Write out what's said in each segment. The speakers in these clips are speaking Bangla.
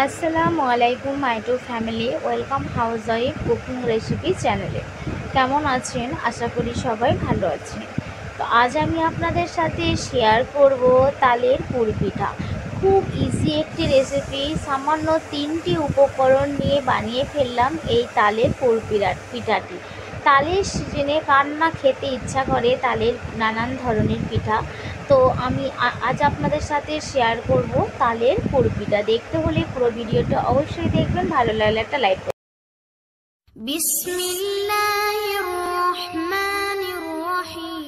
আসসালামু আলাইকুম my to family, welcome housewife cooking recipe চ্যানেলে। কেমন আছেন? আশা করি সবাই ভালো আছেন। তো আজ আমি আপনাদের সাথে শেয়ার করব তালের পুরপিঠা। খুব ইজি একটি রেসিপি, সামান্য 3টি উপকরণ নিয়ে বানিয়ে ফেললাম এই তালের পিঠাটি। তালের সিজনে কার না খেতে ইচ্ছা করে তালের নানান ধরনের পিঠা। তো আমি আজ আপনাদের সাথে শেয়ার করব তালের পুরপিঠা। দেখতে হলে পুরো ভিডিওটা অবশ্যই দেখবেন, ভালো লাগলে একটা লাইক করবেন। বিসমিল্লাহির রহমানির রহিম।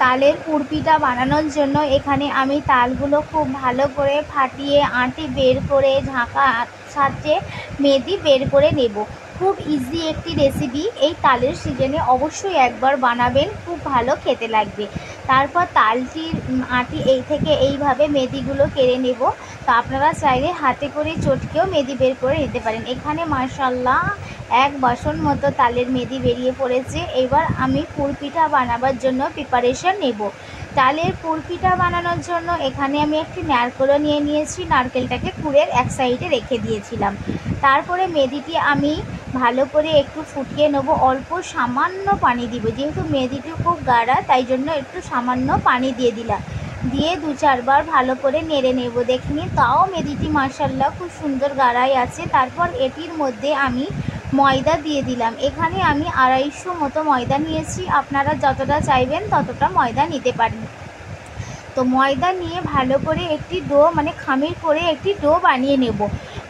তালের পুরপিঠা বানানোর জন্য এখানে আমি তালগুলো খুব ভালো করে ফাটিয়ে আঁটি বের করে ঝাঁকা সাহায্যে মেদি বের করে নেব। খুব ইজি একটি রেসিপি, এই তালের সিজনে অবশ্যই একবার বানাবেন, খুব ভালো খেতে লাগবে। তারপর তালটির আঁটি এইভাবে মেদিগুলো কেড়ে নেব। তো আপনারা চাইলে হাতে করে চটকেও মেদি বের করে নিতে পারেন। এখানে মাশাআল্লাহ 1 বাসন মতো তালের মেদি বেরিয়ে পড়েছে। এবার আমি পুরপিঠা বানাবার জন্য প্রিপারেশন নেব। তালের পুরপিঠা বানানোর জন্য এখানে আমি একটি নারকেলও নিয়ে নিয়েছি। নারকেলটাকে কুড়ে এক সাইডে রেখে দিয়েছিলাম। তারপরে মেদিটি আমি ভালো করে একটু ফুটিয়ে নেব। অল্প সামান্য পানি দিব, যেহেতু মেদিটি খুব গাঢ়া তাই জন্য একটু সামান্য পানি দিয়ে দিলাম। দিয়ে 2-4 বার ভালো করে নেড়ে নেব। দেখে নিন, তাও মেদিটি মাশাআল্লাহ খুব সুন্দর গাঢ়াই আছে। তারপর এটির মধ্যে আমি ময়দা দিয়ে দিলাম। এখানে আমি 250 মতো ময়দা নিয়েছি, আপনারা যতটা চাইবেন ততটা ময়দা নিতে পারেন। তো ময়দা নিয়ে ভালো করে একটি ডো খামির করে একটি ডো বানিয়ে নেব।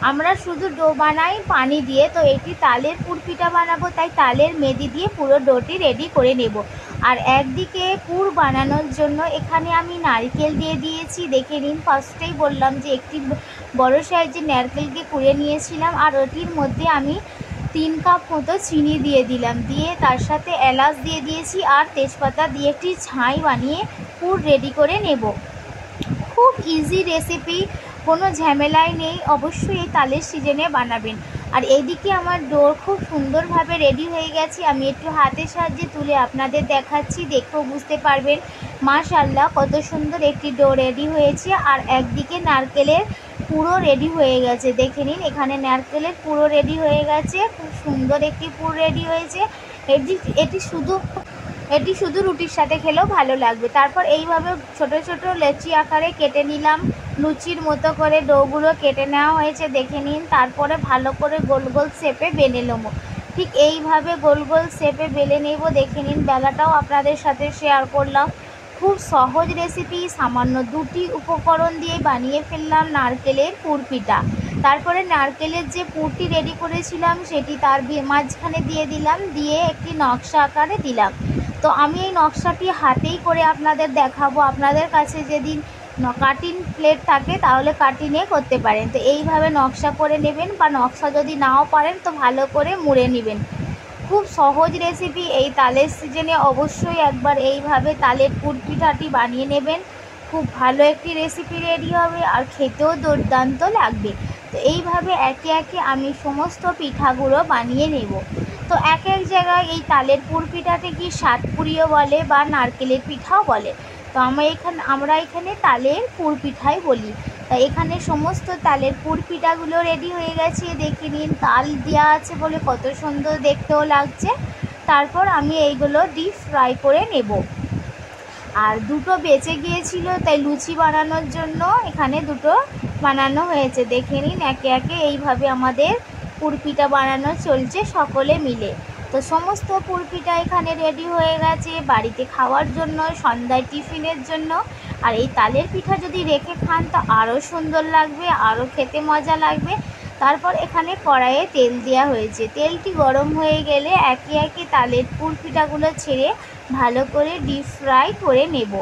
আমরা শুধু ডো বানাই পানি দিয়ে, তো এটি তালের পুরপিঠা বানাবো তাই তালের মেদি দিয়ে পুরো ডোটি রেডি করে নেব। আর একদিকে পুর বানানোর জন্য এখানে আমি নারকেল দিয়ে দিয়েছি। দেখে নিন, ফার্স্টেই বললাম যে একটি বড় সাইজের নারকেলকে কুড়িয়ে নিয়েছিলাম, আর ওটির মধ্যে আমি 3 কাপ মতো চিনি দিয়ে দিলাম। দিয়ে তার সাথে এলাচ দিয়ে দিয়েছি আর তেজপাতা দিয়ে একটি ছাই বানিয়ে পুর রেডি করে নেব। খুব ইজি রেসিপি, কোনো ঝামেলাই নেই, অবশ্যই এই তালের সিজনে বানাবেন। আর এইদিকে আমার ডো খুব সুন্দরভাবে রেডি হয়ে গেছে। আমি একটু হাতের সাহায্যে তুলে আপনাদের দেখাচ্ছি, দেখেও বুঝতে পারবেন মাশাআল্লাহ কত সুন্দর একটি ডো রেডি হয়েছে। আর একদিকে নারকেলের পুরো রেডি হয়ে গেছে। দেখে নিন, এখানে নারকেলের পুরো রেডি হয়ে গেছে, খুব সুন্দর একটি পুর রেডি হয়েছে। এটি শুধু রুটির সাথে খেলেও ভালো লাগবে। তারপর এইভাবে ছোট ছোট লেচি আকারে কেটে নিলাম। লুচির মতো করে ডোগুলো কেটে নেওয়া হয়েছে, দেখে নিন। তারপরে ভালো করে গোল গোল শেপে বেলে নেব। ঠিক এইভাবে গোল গোল শেপে বেলে নেব। দেখে নিন, বেলাটাও আপনাদের সাথে শেয়ার করলাম। খুব সহজ রেসিপি, সামান্য 2টি উপকরণ দিয়ে বানিয়ে ফেললাম নারকেলের পুরপিঠা। তারপরে নারকেলের যে পুরটি রেডি করেছিলাম সেটি তার মাঝখানে দিয়ে দিলাম, দিয়ে একটি নকশা আকারে দিলাম। তো আমি এই নকশাটি হাতেই করে আপনাদের দেখাবো। আপনাদের কাছে যদি কাটিং প্লেট থাকে তাহলে কাটিংয়ে করতে পারেন। তো এইভাবে নকশা করে নেবেন, বা নকশা যদি নাও পারেন তো ভালো করে মুড়ে নেবেন। খুব সহজ রেসিপি, এই তালের সিজনে অবশ্যই একবার এইভাবে তালের পুরপিঠাটি বানিয়ে নেবেন। খুব ভালো একটি রেসিপি রেডি হবে আর খেতেও দুর্দান্ত লাগবে। তো এইভাবে একে একে আমি সমস্ত পিঠাগুলো বানিয়ে নেব। তো এক এক জায়গায় এই তালের পুরপিঠাতে কি সাতপুরিও বলে বা নারকেলের পিঠাও বলে। তো আমরা এখানে তালের পুরপিঠাই বলি। তাই এখানে সমস্ত তালের পুরপিঠাগুলো রেডি হয়ে গেছে। দেখে নিন, তাল দেওয়া আছে বলে কত সুন্দর দেখতেও লাগছে। তারপর আমি এইগুলো ডিপ ফ্রাই করে নেব। আর 2টো বেঁচে গিয়েছিল, তাই লুচি বানানোর জন্য এখানে 2টো বানানো হয়েছে। দেখে নিন, একে একে এইভাবে আমাদের পুরপিঠা বানানো চলছে সকলে মিলে। তো সমস্ত পুরপিঠা এখানে রেডি হয়ে গেছে বাড়িতে খাওয়ার জন্য, সন্ধ্যায় টিফিনের জন্য। আর এই তালের পিঠা যদি রেখে খান তো আরও সুন্দর লাগবে, আরও খেতে মজা লাগবে। তারপর এখানে কড়াইয়ে তেল দেওয়া হয়েছে। তেলটি গরম হয়ে গেলে একে একে তালের পুরপিঠাগুলো ছেড়ে ভালো করে ডিপ ফ্রাই করে নেব।